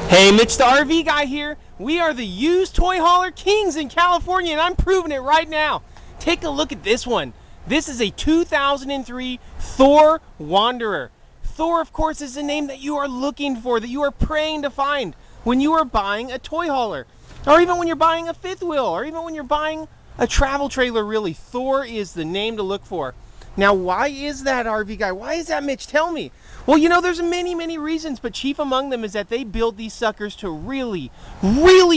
Hey, Mitch the RV Guy here. We are the used toy hauler kings in California, and I'm proving it right now. Take a look at this one. This is a 2003 Thor Wanderer. Thor, of course, is the name that you are looking for, that you are praying to find when you are buying a toy hauler, or even when you're buying a fifth wheel, or even when you're buying a travel trailer. Really, Thor is the name to look for. Now, why is that, RV Guy? Why is that, Mitch? Tell me. Well, you know, there's many reasons, but chief among them is that they build these suckers to really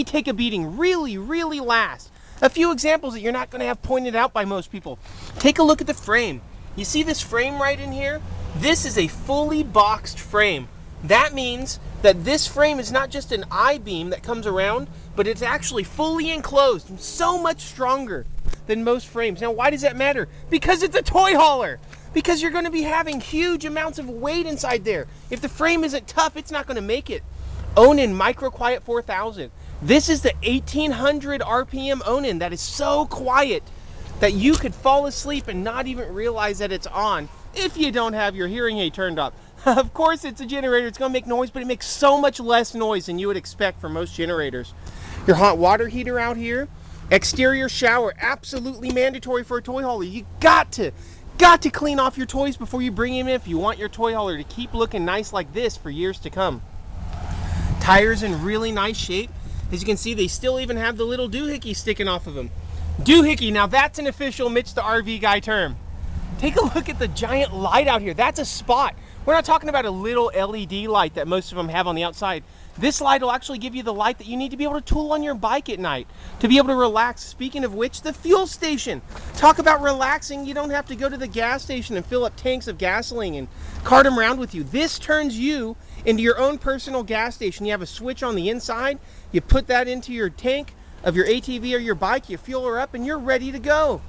take a beating, really last. A few examples that you're not going to have pointed out by most people. Take a look at the frame. You see this frame right in here? This is a fully boxed frame. That means that this frame is not just an I-beam that comes around, but it's actually fully enclosed and so much stronger than most frames. Now, why does that matter? Because it's a toy hauler. Because you're going to be having huge amounts of weight inside there. If the frame isn't tough, it's not going to make it. Onan Micro Quiet 4000. This is the 1800 RPM Onan that is so quiet that you could fall asleep and not even realize that it's on if you don't have your hearing aid turned up. Of course, it's a generator. It's going to make noise, but it makes so much less noise than you would expect from most generators. Your hot water heater out here. Exterior shower, absolutely mandatory for a toy hauler. You got to clean off your toys before you bring them in if you want your toy hauler to keep looking nice like this for years to come. Tires in really nice shape. As you can see, they still even have the little doohickey sticking off of them. Doohickey, now that's an official Mitch the RV Guy term. Take a look at the giant light out here. That's a spot. We're not talking about a little LED light that most of them have on the outside. This light will actually give you the light that you need to be able to tool on your bike at night, to be able to relax. Speaking of which, the fuel station. Talk about relaxing. You don't have to go to the gas station and fill up tanks of gasoline and cart them around with you. This turns you into your own personal gas station. You have a switch on the inside. You put that into your tank of your ATV or your bike. You fuel her up and you're ready to go.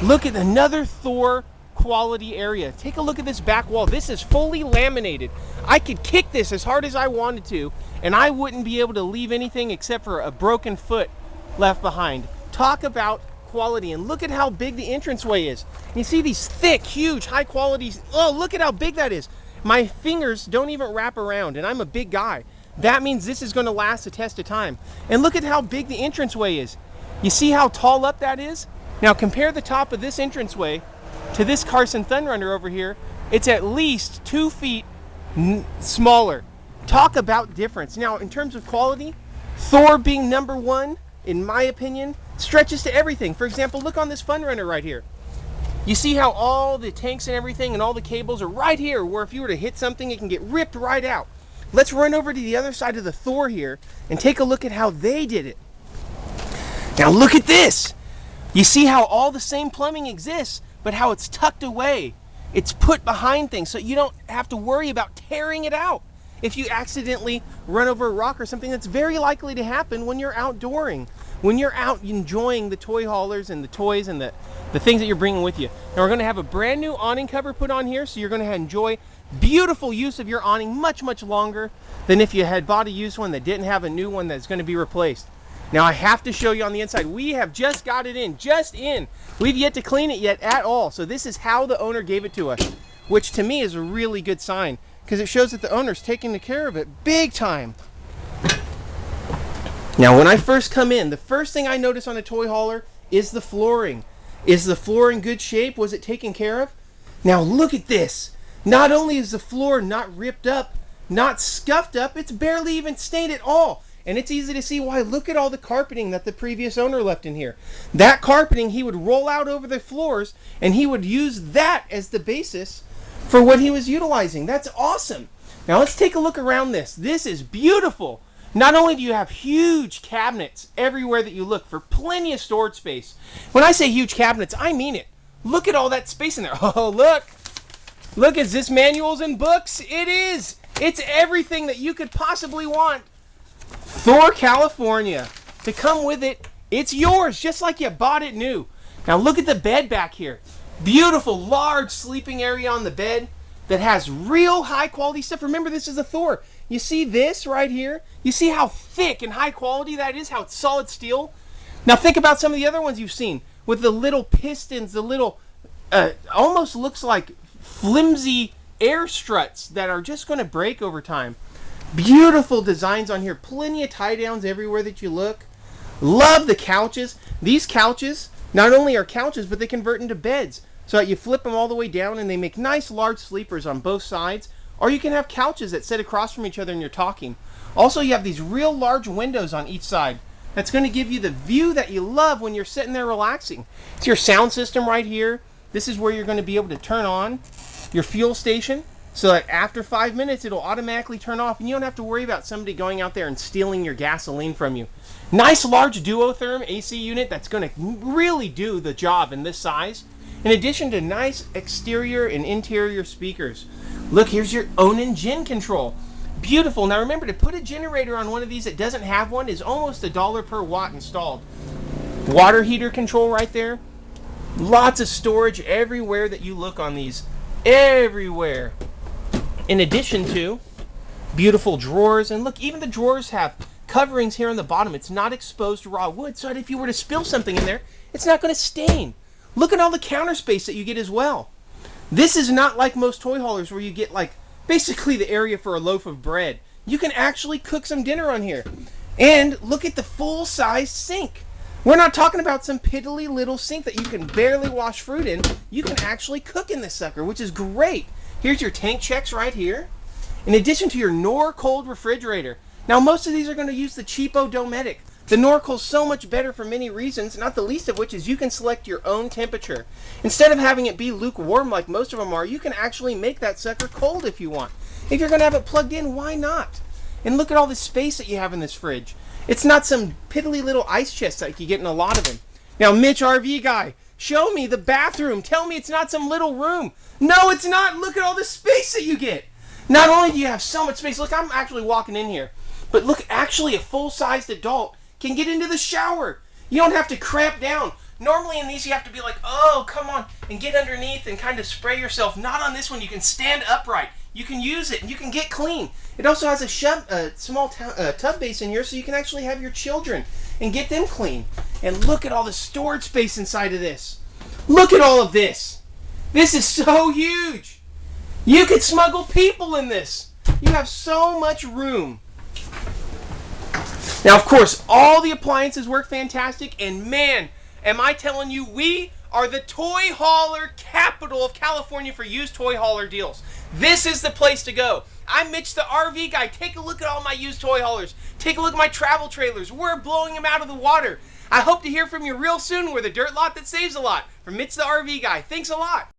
Look at another Thor quality area. Take a look at this back wall. This is fully laminated. I could kick this as hard as I wanted to and I wouldn't be able to leave anything except for a broken foot left behind. Talk about quality, and look at how big the entranceway is. You see these thick, huge, high quality, oh, look at how big that is. My fingers don't even wrap around, and I'm a big guy. That means this is going to last the test of time. And look at how big the entranceway is. You see how tall up that is? Now compare the top of this entranceway to this Carson Thunrunner over here. It's at least 2 feet smaller. Talk about difference. Now, in terms of quality, Thor being #1, in my opinion, stretches to everything. For example, look on this Funrunner right here. You see how all the tanks and everything and all the cables are right here, where if you were to hit something, it can get ripped right out. Let's run over to the other side of the Thor here and take a look at how they did it. Now look at this. You see how all the same plumbing exists, but how it's tucked away. It's put behind things so you don't have to worry about tearing it out. If you accidentally run over a rock or something, that's very likely to happen when you're outdooring, when you're out enjoying the toy haulers and the toys and the things that you're bringing with you. Now we're going to have a brand new awning cover put on here, so you're going to enjoy beautiful use of your awning much longer than if you had bought a used one that didn't have a new one that's going to be replaced. Now I have to show you on the inside. We have just got it in, just in. We've yet to clean it yet at all. So this is how the owner gave it to us, which to me is a really good sign because it shows that the owner's taking care of it big time. Now when I first come in, the first thing I notice on a toy hauler is the flooring. Is the floor in good shape? Was it taken care of? Now look at this. Not only is the floor not ripped up, not scuffed up, it's barely even stained at all. And it's easy to see why. Look at all the carpeting that the previous owner left in here. That carpeting he would roll out over the floors and he would use that as the basis for what he was utilizing. That's awesome. Now let's take a look around this. This is beautiful. Not only do you have huge cabinets everywhere that you look for plenty of storage space. When I say huge cabinets, I mean it. Look at all that space in there. Oh, look. Look, is this manuals and books? It is. It's everything that you could possibly want. Thor, California. To come with it, it's yours, just like you bought it new. Now look at the bed back here. Beautiful, large sleeping area on the bed that has real high quality stuff. Remember, this is a Thor. You see this right here? You see how thick and high quality that is? How it's solid steel? Now think about some of the other ones you've seen with the little pistons, the little, almost looks like flimsy air struts that are just going to break over time. Beautiful designs on here. Plenty of tie downs everywhere that you look. Love the couches. These couches not only are couches, but they convert into beds. So that you flip them all the way down and they make nice large sleepers on both sides. Or you can have couches that sit across from each other and you're talking. Also, you have these real large windows on each side. That's going to give you the view that you love when you're sitting there relaxing. It's your sound system right here. This is where you're going to be able to turn on your fuel station so that after 5 minutes it'll automatically turn off and you don't have to worry about somebody going out there and stealing your gasoline from you. Nice large duotherm AC unit that's going to really do the job in this size. In addition to nice exterior and interior speakers. Look, here's your Onan gen control. Beautiful. Now remember, to put a generator on one of these that doesn't have one is almost $1 per watt installed. Water heater control right there. Lots of storage everywhere that you look on these. Everywhere. In addition to beautiful drawers. And look, even the drawers have coverings here on the bottom. It's not exposed to raw wood, so that if you were to spill something in there, it's not going to stain. Look at all the counter space that you get as well. This is not like most toy haulers where you get like basically the area for a loaf of bread. You can actually cook some dinner on here. And look at the full-size sink. We're not talking about some piddly little sink that you can barely wash fruit in. You can actually cook in this sucker, which is great. Here's your tank checks right here. In addition to your Norcold refrigerator. Now, most of these are going to use the cheapo Dometic. The Norcold's so much better for many reasons, not the least of which is you can select your own temperature. Instead of having it be lukewarm like most of them are, you can actually make that sucker cold if you want. If you're going to have it plugged in, why not? And look at all the space that you have in this fridge. It's not some piddly little ice chest like you get in a lot of them. Now, Mitch RV Guy, show me the bathroom. Tell me it's not some little room. No, it's not. Look at all the space that you get. Not only do you have so much space, look, I'm actually walking in here. But look, actually a full-sized adult can get into the shower. You don't have to cramp down. Normally in these you have to be like, oh, come on, and get underneath and kind of spray yourself. Not on this one. You can stand upright. You can use it and you can get clean. It also has a small tub base in here so you can actually have your children and get them clean. And look at all the storage space inside of this. Look at all of this. This is so huge. You could smuggle people in this. You have so much room. Now, of course, all the appliances work fantastic, and man, am I telling you, we are the toy hauler capital of California for used toy hauler deals. This is the place to go. I'm Mitch the RV Guy. Take a look at all my used toy haulers. Take a look at my travel trailers. We're blowing them out of the water. I hope to hear from you real soon. We're the dirt lot that saves a lot. From Mitch the RV Guy. Thanks a lot.